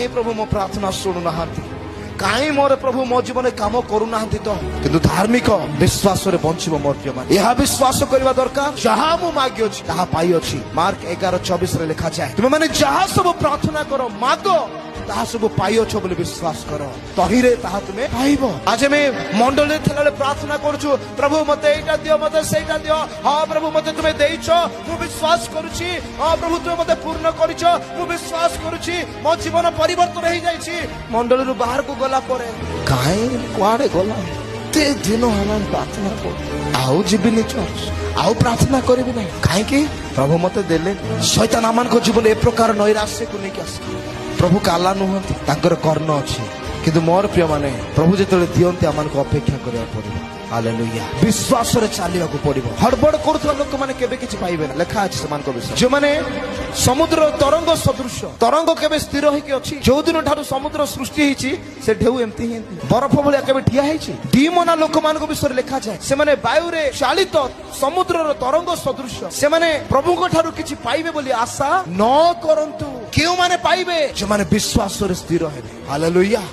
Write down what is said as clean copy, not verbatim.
कहीं प्रभु मो प्रार्थना शुणु ना कहीं मोर प्रभु मो जीवन काम करूना तो किंतु धार्मिक विश्वास बंचब मोर प्रिय मान यह विश्वास करवा दरकार जहाँ मु मागी अच्छी ताहा पाई अच्छी। मार्क 11:24 लिखा जाए तुम मैंने जहाँ सब प्रार्थना करो मागो ताहा सब पाई अच्छ बोली विश्वास करो तहिरे ताहा तुम्हें पाइबो। आज मैं मंडल प्रार्थना करूछु प्रभु मते एटा दियो मते सेटा दियो। हाँ प्रभु मते तुम्हें देइछो मु विश्वास करूछि। हाँ प्रभु तुम्हें मते पूर्ण करिछो मु विश्वास करूछि। मो जीवन परिवर्तन हो जाइछि। मंडल रु बाहर को गला परे काहे कुआडे गला ते दिन हम प्रार्थना कर आउ जीविनी चर्च आउ प्रार्थना करिबि नै काहे कि प्रभु मते देले। शैतान आमान को जीवन ए प्रकार नैराश्य को नहीं आस प्रभु काला नुहंती तांकर कर्ण अछि किंतु मोर प्रिय माने प्रभु जेतले दियंती आमान को अपेक्षा करिया पड़िबो। हालेलुया विश्वास रे चालिया को पड़िबो। हड़बड़ करथला लोक माने केबे किछि पाइबे ना लेखा अछि समान को विश्वास जो माने समुद्र तरंग सदृश तरंग केबे स्थिर होई के अछि जो दिन ठारू समुद्र सृष्टि हिछि से ढेउ एम्ति ही बरफ भलिया केबे ठिया हिछि। दीमना लोक मान को विषय लेखा जाय से माने वायु रे चालित समुद्र रो तरंग सदृश से माने प्रभु को ठारू किछि पाइबे बोली आशा न करंतु केउ माने पाइबे जो माने विश्वास रे स्थिर हेबे। हालेलुया